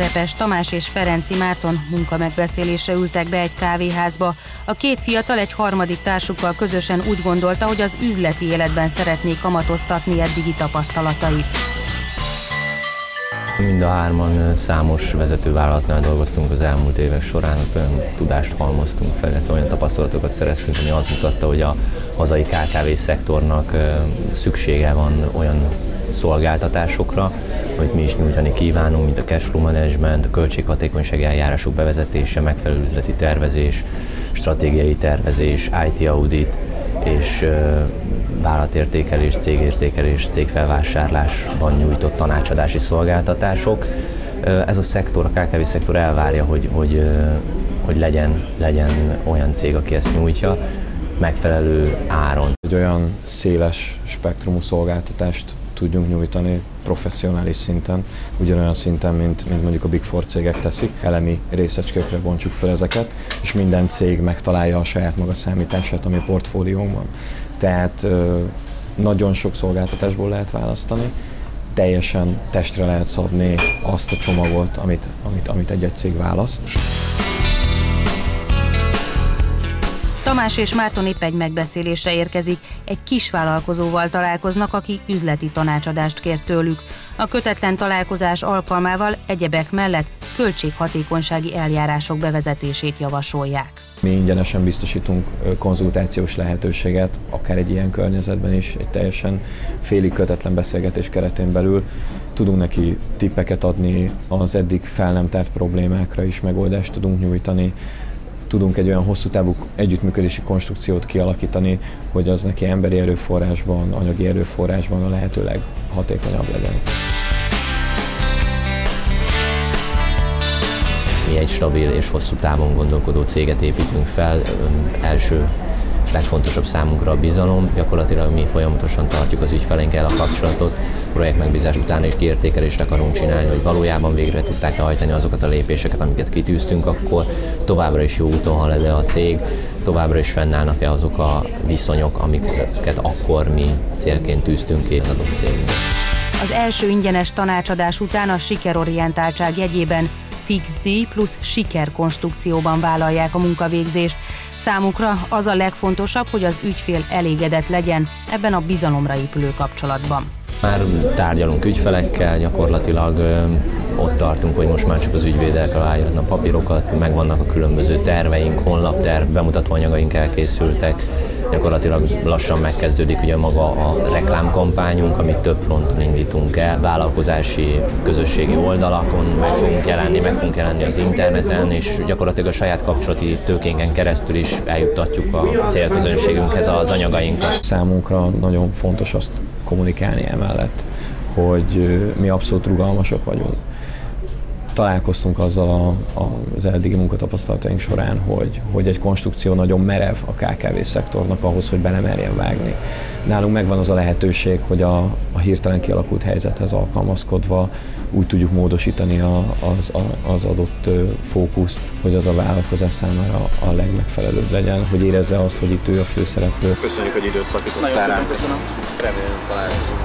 Kerepes Tamás és Ferenci Márton munkamegbeszélésre ültek be egy kávéházba. A két fiatal egy harmadik társukkal közösen úgy gondolta, hogy az üzleti életben szeretné kamatoztatni eddigi tapasztalatait. Mind a hárman számos vezetővállalatnál dolgoztunk az elmúlt évek során, ott olyan tudást halmoztunk fel, illetve olyan tapasztalatokat szereztünk, ami azt mutatta, hogy a hazai KKV-szektornak szüksége van olyan szolgáltatásokra, amit mi is nyújtani kívánunk, mint a cashflow management, a költséghatékonysági eljárások bevezetése, megfelelő üzleti tervezés, stratégiai tervezés, IT audit és vállalatértékelés, cégértékelés, cégfelvásárlásban nyújtott tanácsadási szolgáltatások. Ez a szektor, a KKV-szektor elvárja, hogy legyen olyan cég, aki ezt nyújtja, megfelelő áron. Egy olyan széles spektrumú szolgáltatást tudjunk nyújtani professzionális szinten, ugyanolyan szinten, mint mondjuk a Big Four cégek teszik. Elemi részecskékre bontsuk fel ezeket, és minden cég megtalálja a saját maga számítását, ami a portfóliónkban. Tehát nagyon sok szolgáltatásból lehet választani, teljesen testre lehet szabni azt a csomagot, amit egy cég választ. Tamás és Márton épp egy megbeszélésre érkezik, egy kisvállalkozóval találkoznak, aki üzleti tanácsadást kér tőlük. A kötetlen találkozás alkalmával egyebek mellett költséghatékonysági eljárások bevezetését javasolják. Mi ingyenesen biztosítunk konzultációs lehetőséget, akár egy ilyen környezetben is, egy teljesen félig kötetlen beszélgetés keretén belül. Tudunk neki tippeket adni, az eddig fel nem tárt problémákra is megoldást tudunk nyújtani. Tudunk egy olyan hosszú távú együttműködési konstrukciót kialakítani, hogy az neki emberi erőforrásban, anyagi erőforrásban a lehető leghatékonyabb legyen. Mi egy stabil és hosszú távon gondolkodó céget építünk fel. Első és legfontosabb számunkra a bizalom. Gyakorlatilag mi folyamatosan tartjuk az ügyfeleinkkel a kapcsolatot. Projekt megbízás után is kiértékelést akarunk csinálni, hogy valójában végre tudták hajtani azokat a lépéseket, amiket kitűztünk, akkor továbbra is jó úton halad-e a cég, továbbra is fennállnak-e azok a viszonyok, amiket akkor mi célként tűztünk ki az adott cégnek. Az első ingyenes tanácsadás után a sikerorientáltság jegyében fix díj plusz sikerkonstrukcióban vállalják a munkavégzést. Számukra az a legfontosabb, hogy az ügyfél elégedett legyen ebben a bizalomra épülő kapcsolatban. Már tárgyalunk ügyfelekkel, gyakorlatilag ott tartunk, hogy most már csak az ügyvéddel kell aláíratni a papírokat, megvannak a különböző terveink, honlapterv, bemutatóanyagaink elkészültek. Gyakorlatilag lassan megkezdődik ugye maga a reklámkampányunk, amit több fronton indítunk el, vállalkozási, közösségi oldalakon meg fogunk jelenni az interneten, és gyakorlatilag a saját kapcsolati tőkénken keresztül is eljuttatjuk a célközönségünkhez az anyagainkat. Számunkra nagyon fontos azt kommunikálni emellett, hogy mi abszolút rugalmasok vagyunk. Találkoztunk azzal az eddigi munkatapasztalataink során, hogy egy konstrukció nagyon merev a KKV-szektornak ahhoz, hogy bele merjen vágni. Nálunk megvan az a lehetőség, hogy a hirtelen kialakult helyzethez alkalmazkodva úgy tudjuk módosítani az adott fókuszt, hogy az a vállalkozás számára a legmegfelelőbb legyen, hogy érezze azt, hogy itt ő a főszereplő. Köszönjük, hogy időt szakítottál ránk. Köszönöm. Remélem találkozunk.